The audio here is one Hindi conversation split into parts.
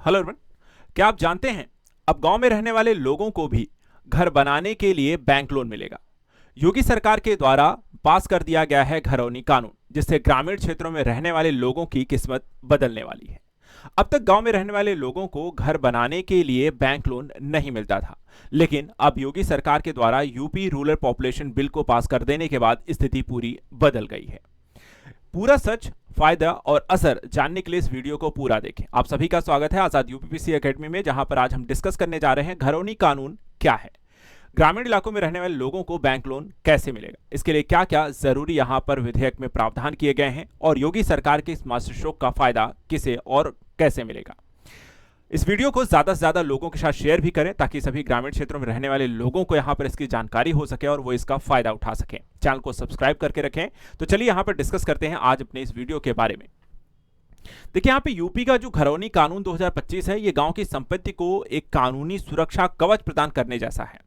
Hello everyone. क्या आप जानते हैं अब गांव में रहने वाले लोगों को भी घर बनाने के लिए बैंक लोन मिलेगा। योगी सरकार के द्वारा पास कर दिया गया है घरौनी कानून, जिससे ग्रामीण क्षेत्रों में रहने वाले लोगों की किस्मत बदलने वाली है। अब तक गांव में रहने वाले लोगों को घर बनाने के लिए बैंक लोन नहीं मिलता था, लेकिन अब योगी सरकार के द्वारा यूपी रूरल पॉपुलेशन बिल को पास कर देने के बाद स्थिति पूरी बदल गई है। पूरा सच, फायदा और असर जानने के लिए इस वीडियो को पूरा देखें। आप सभी का स्वागत है आजाद यूपीपीसी एकेडमी में, जहां पर आज हम डिस्कस करने जा रहे हैं घरौनी कानून क्या है, ग्रामीण इलाकों में रहने वाले लोगों को बैंक लोन कैसे मिलेगा, इसके लिए क्या क्या जरूरी यहां पर विधेयक में प्रावधान किए गए हैं और योगी सरकार के इस मास्टर स्ट्रोक का फायदा किसे और कैसे मिलेगा। इस वीडियो को ज्यादा से ज्यादा लोगों के साथ शेयर भी करें ताकि सभी ग्रामीण क्षेत्रों में रहने वाले लोगों को यहां पर इसकी जानकारी हो सके और वो इसका फायदा उठा सकें। चैनल को सब्सक्राइब करके रखें। तो चलिए यहां पर डिस्कस करते हैं आज अपने इस वीडियो के बारे में। देखिए, यहाँ पे यूपी का जो घरौनी कानून 2025 है, ये गांव की संपत्ति को एक कानूनी सुरक्षा कवच प्रदान करने जैसा है।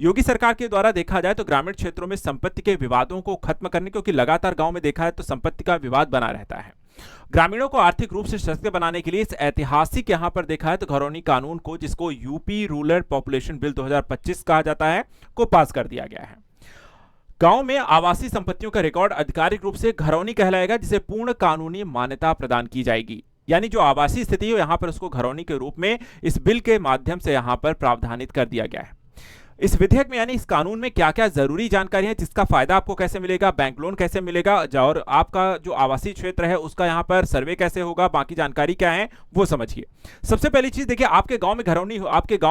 योगी सरकार के द्वारा देखा जाए तो ग्रामीण क्षेत्रों में संपत्ति के विवादों को खत्म करने, क्योंकि लगातार गांव में देखा है तो संपत्ति का विवाद बना रहता है। ग्रामीणों को आर्थिक रूप से सशक्त बनाने के लिए इस ऐतिहासिक यहां पर देखा है तो घरौनी कानून को, जिसको यूपी रूरल पॉपुलेशन बिल 2025 कहा जाता है, को पास कर दिया गया है। गांव में आवासीय संपत्तियों का रिकॉर्ड आधिकारिक रूप से घरौनी कहलाएगा, जिसे पूर्ण कानूनी मान्यता प्रदान की जाएगी। यानी जो आवासीय स्थिति है यहां पर उसको घरौनी के रूप में इस बिल के माध्यम से यहां पर प्रावधानित कर दिया गया है। इस विधेयक में यानी इस कानून में क्या क्या जरूरी जानकारी है, जिसका फायदा आपको कैसे मिलेगा, बैंक लोन कैसे मिलेगा और आपका जो आवासीय क्षेत्र है उसका यहाँ पर सर्वे कैसे होगा, बाकी जानकारी क्या है वो समझिए। सबसे पहली चीज देखिए, आपके गांव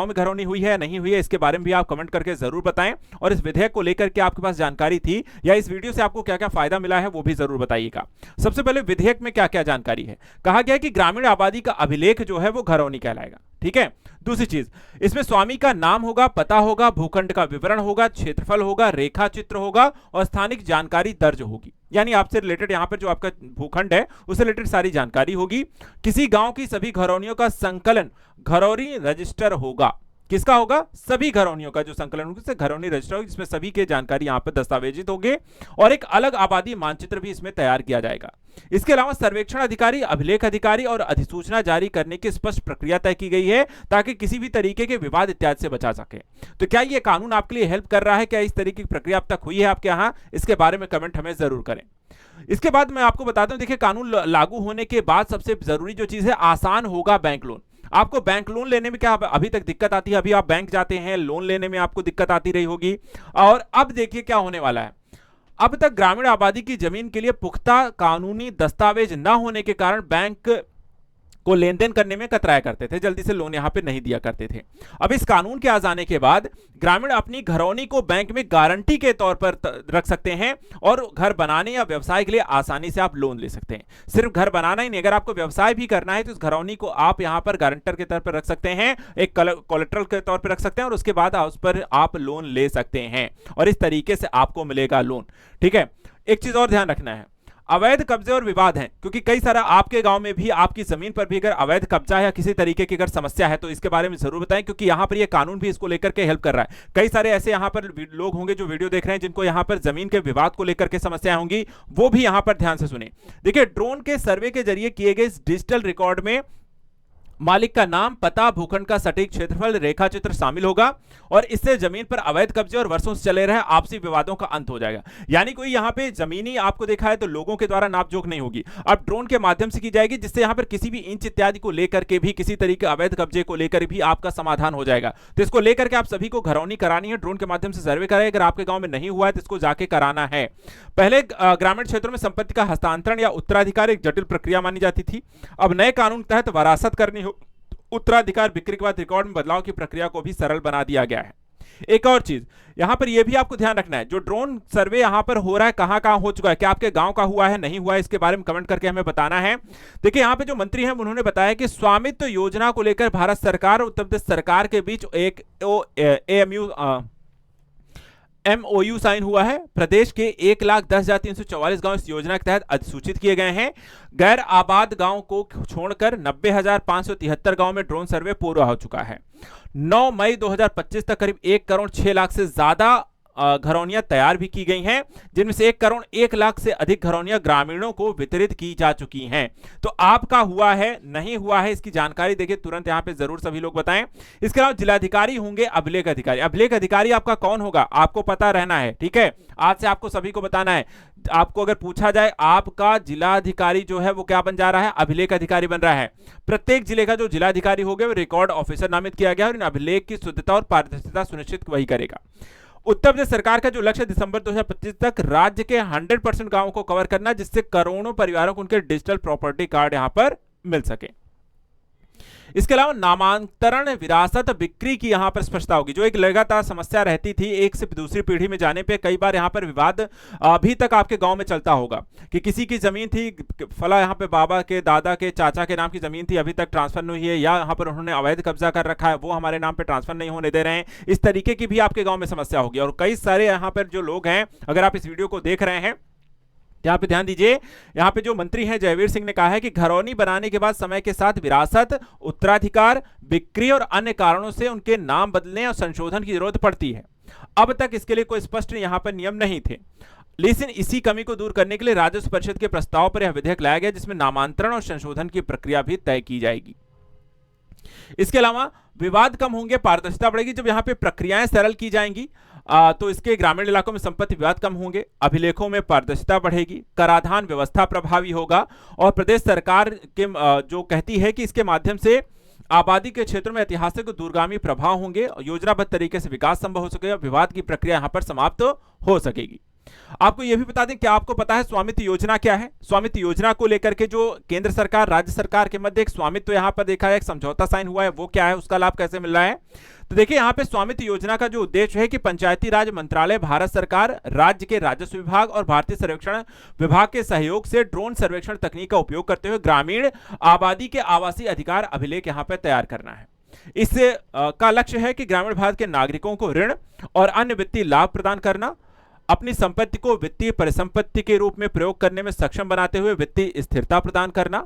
में घरौनी हुई है या नहीं हुई है, इसके बारे में भी आप कमेंट करके जरूर बताएं। और इस विधेयक को लेकर के आपके पास जानकारी थी या इस वीडियो से आपको क्या क्या फायदा मिला है वो भी जरूर बताइएगा। सबसे पहले विधेयक में क्या क्या जानकारी है। कहा गया कि ग्रामीण आबादी का अभिलेख जो है वो घरौनी कहलाएगा। ठीक है। दूसरी चीज, इसमें स्वामी का नाम होगा, पता होगा, भूखंड का विवरण होगा, क्षेत्रफल होगा, रेखा चित्र होगा और स्थानिक जानकारी दर्ज होगी। यानी आपसे रिलेटेड यहां पर जो आपका भूखंड है उससे रिलेटेड सारी जानकारी होगी। किसी गांव की सभी घरौनियों का संकलन घरौनी रजिस्टर होगा। किसका होगा? सभी घरौनियों का जो संकलन होगा घरौनी रजिस्टर होगा, जिसमें सभी के जानकारी यहां पर दस्तावेजित होंगे और एक अलग आबादी मानचित्र भी इसमें तैयार किया जाएगा। इसके अलावा सर्वेक्षण अधिकारी, अभिलेख अधिकारी और अधिसूचना जारी करने की स्पष्ट प्रक्रिया तय की गई है ताकि किसी भी तरीके के विवाद इत्यादि से बचा सके। तो क्या यह कानून आपके लिए हेल्प कर रहा है? क्या इस तरीके की प्रक्रिया अब तक हुई है आपके यहां? इसके बारे में कमेंट हमें जरूर करें। इसके बाद मैं आपको बताता हूं, देखिए कानून लागू होने के बाद सबसे जरूरी जो चीज है, आसान होगा बैंक लोन। आपको बैंक लोन लेने में क्या अभी तक दिक्कत आती है? अभी आप बैंक जाते हैं, लोन लेने में आपको दिक्कत आती रही होगी। और अब देखिए क्या होने वाला है। अब तक ग्रामीण आबादी की जमीन के लिए पुख्ता कानूनी दस्तावेज न होने के कारण बैंक को लेन देन करने में कतराया करते थे, जल्दी से लोन यहां पे नहीं दिया करते थे। अब इस कानून के आ जाने के बाद ग्रामीण अपनी घरौनी को बैंक में गारंटी के तौर पर रख सकते हैं और घर बनाने या व्यवसाय के लिए आसानी से आप लोन ले सकते हैं। सिर्फ घर बनाना ही नहीं, अगर आपको व्यवसाय भी करना है तो इस घरौनी को आप यहां पर गारंटर के तौर पर रख सकते हैं, एक कोलेटरल के तौर पर रख सकते हैं और उसके बाद उस पर आप लोन ले सकते हैं और इस तरीके से आपको मिलेगा लोन। ठीक है। एक चीज और ध्यान रखना है, अवैध कब्जे और विवाद हैं, क्योंकि कई सारा आपके गांव में भी आपकी जमीन पर भी अगर अवैध कब्जा है या किसी तरीके की अगर समस्या है तो इसके बारे में जरूर बताएं, क्योंकि यहां पर ये कानून भी इसको लेकर के हेल्प कर रहा है। कई सारे ऐसे यहां पर लोग होंगे जो वीडियो देख रहे हैं जिनको यहां पर जमीन के विवाद को लेकर के समस्याएं होंगी, वो भी यहां पर ध्यान से सुने। देखिए, ड्रोन के सर्वे के जरिए किए गए इस डिजिटल रिकॉर्ड में मालिक का नाम, पता, भूखंड का सटीक क्षेत्रफल, रेखा चित्र शामिल होगा और इससे जमीन पर अवैध कब्जे और वर्षों से चले रहे आपसी विवादों का अंत हो जाएगा। यानी कोई यहां पे जमीनी आपको देखा है तो लोगों के द्वारा नापजोख नहीं होगी, अब ड्रोन के माध्यम से की जाएगी, जिससे यहां पर किसी भी इंच इत्यादि को लेकर के भी, किसी तरीके अवैध कब्जे को लेकर भी आपका समाधान हो जाएगा। तो इसको लेकर के आप सभी को घरौनी करानी है, ड्रोन के माध्यम से सर्वे कराए। अगर आपके गांव में नहीं हुआ है तो इसको जाके कराना है। पहले ग्रामीण क्षेत्रों में संपत्ति का हस्तांतरण या उत्तराधिकार एक जटिल प्रक्रिया मानी जाती थी। अब नए कानून के तहत वरासत करनी हो, उत्तराधिकार, बिक्री के बाद रिकॉर्ड में बदलाव की प्रक्रिया को भी सरल बना दिया गया है। एक और चीज यहां पर यह भी आपको ध्यान रखना है, जो ड्रोन सर्वे यहां पर हो रहा है कहां कहां हो चुका है, क्या आपके गांव का हुआ है, नहीं हुआ है, इसके बारे में कमेंट करके हमें बताना है। देखिए, यहां पे जो मंत्री हैं उन्होंने बताया कि स्वामित्व योजना को लेकर भारत सरकार और उत्तर प्रदेश सरकार के बीच एक MOU साइन हुआ है। प्रदेश के 1,10,344 गांव इस योजना के तहत अधिसूचित किए गए हैं। गैर आबाद गांव को छोड़कर 90,573 गांव में ड्रोन सर्वे पूरा हो चुका है। 9 मई 2025 तक करीब 1 करोड़ 6 लाख से ज्यादा घरौनियां तैयार भी की गई हैं, जिनमें से 1 करोड़ 1 लाख से अधिक घरौनियां ग्रामीणों को वितरित की जा चुकी हैं। तो आपका हुआ है नहीं हुआ है, इसकी जानकारी देखिए तुरंत यहां पे जरूर सभी लोग बताएं। इसके अलावा जिलाधिकारी होंगे अभिलेख अधिकारी। अभिलेख अधिकारी आपका कौन होगा आपको पता रहना है, ठीक है, आज से आपको सभी को बताना है। आपको अगर पूछा जाए आपका जिलाधिकारी जो है वो क्या बन जा रहा है, अभिलेख अधिकारी बन रहा है। प्रत्येक जिले का जो जिलाधिकारी होगा वो रिकॉर्ड ऑफिसर नामित किया गया और इन अभिलेख की शुद्धता और पारदर्शिता सुनिश्चित वही करेगा। उत्तर प्रदेश सरकार का जो लक्ष्य दिसंबर 2025 तक राज्य के 100% गांवों को कवर करना, जिससे करोड़ों परिवारों को उनके डिजिटल प्रॉपर्टी कार्ड यहां पर मिल सके। इसके अलावा नामांतरण विरासत बिक्री की यहां पर स्पष्टता होगी, जो एक लगातार समस्या रहती थी, एक से दूसरी पीढ़ी में जाने पे कई बार यहां पर विवाद अभी तक आपके गांव में चलता होगा कि किसी की जमीन थी, फला यहां पे बाबा के दादा के चाचा के नाम की जमीन थी, अभी तक ट्रांसफर नहीं हुई है, या यहां पर उन्होंने अवैध कब्जा कर रखा है, वो हमारे नाम पे ट्रांसफर नहीं होने दे रहे हैं। इस तरीके की भी आपके गांव में समस्या होगी। और कई सारे यहां पर जो लोग हैं, अगर आप इस वीडियो को देख रहे हैं, यहां पे ध्यान दीजिए, यहां पे जो मंत्री हैं जयवीर सिंह ने कहा है कि घरौनी बनाने के बाद समय के साथ विरासत, उत्तराधिकार, बिक्री और अन्य कारणों से उनके नाम बदलने और संशोधन की जरूरत पड़ती है। अब तक इसके लिए कोई स्पष्ट यहां पर नियम नहीं थे, लेकिन इसी कमी को दूर करने के लिए राजस्व परिषद के प्रस्ताव पर यह विधेयक लाया गया, जिसमें नामांतरण और संशोधन की प्रक्रिया भी तय की जाएगी। इसके अलावा विवाद कम होंगे, पारदर्शिता बढ़ेगी। जब यहां पे प्रक्रियाएं सरल की जाएंगी तो इसके ग्रामीण इलाकों में संपत्ति विवाद कम होंगे, अभिलेखों में पारदर्शिता बढ़ेगी, कराधान व्यवस्था प्रभावी होगा और प्रदेश सरकार के जो कहती है कि इसके माध्यम से आबादी के क्षेत्रों में ऐतिहासिक दूरगामी प्रभाव होंगे, योजनाबद्ध तरीके से विकास संभव हो सकेगा, विवाद की प्रक्रिया यहां पर समाप्त हो सकेगी। आपको यह भी बता दें, क्या आपको पता है स्वामित्व योजना क्या है? स्वामित्व योजना को लेकर के जो केंद्र सरकार राज्य सरकार के मध्य एक स्वामित्व यहां पर देखा है, एक समझौता साइन हुआ है, वो क्या है, उसका लाभ कैसे मिल रहा है? तो देखिए यहां पे स्वामित्व योजना का जो उद्देश्य है कि पंचायती राज मंत्रालय, भारत सरकार, राज्य के राजस्व विभाग और भारतीय सर्वेक्षण विभाग के सहयोग से ड्रोन सर्वेक्षण तकनीक का उपयोग करते हुए ग्रामीण आबादी के आवासीय अधिकार अभिलेख यहां पर तैयार करना है। इससे का लक्ष्य है कि ग्रामीण भारत के नागरिकों को ऋण और अन्य वित्तीय लाभ प्रदान करना, अपनी संपत्ति को वित्तीय परिसंपत्ति के रूप में प्रयोग करने में सक्षम बनाते हुए वित्तीय स्थिरता प्रदान करना,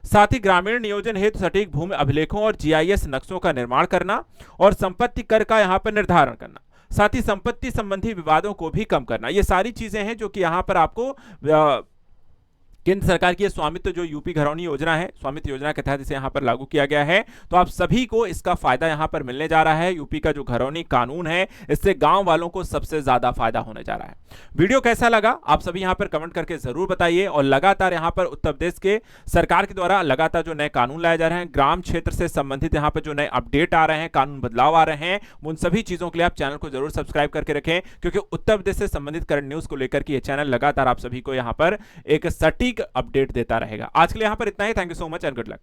साथ ही ग्रामीण नियोजन हेतु सटीक भूमि अभिलेखों और जीआईएस नक्शों का निर्माण करना और संपत्ति कर का यहां पर निर्धारण करना, साथ ही संपत्ति संबंधी विवादों को भी कम करना। ये सारी चीजें हैं जो कि यहां पर आपको केंद्र सरकार की स्वामित्व जो यूपी घरौनी योजना है, स्वामित्व योजना के तहत इसे यहां पर लागू किया गया है। तो आप सभी को इसका फायदा यहां पर मिलने जा रहा है। यूपी का जो घरौनी कानून है, इससे गांव वालों को सबसे ज्यादा फायदा होने जा रहा है। वीडियो कैसा लगा आप सभी यहां पर कमेंट करके जरूर बताइए। और लगातार यहां पर उत्तर प्रदेश के सरकार के द्वारा लगातार जो नए कानून लाए जा रहे हैं, ग्राम क्षेत्र से संबंधित यहां पर जो नए अपडेट आ रहे हैं, कानून बदलाव आ रहे हैं, उन सभी चीजों के लिए आप चैनल को जरूर सब्सक्राइब करके रखें, क्योंकि उत्तर प्रदेश से संबंधित करंट न्यूज को लेकर के ये चैनल लगातार आप सभी को यहां पर एक सटीक अपडेट देता रहेगा। आज के लिए यहां पर इतना ही। Thank you so much and good luck.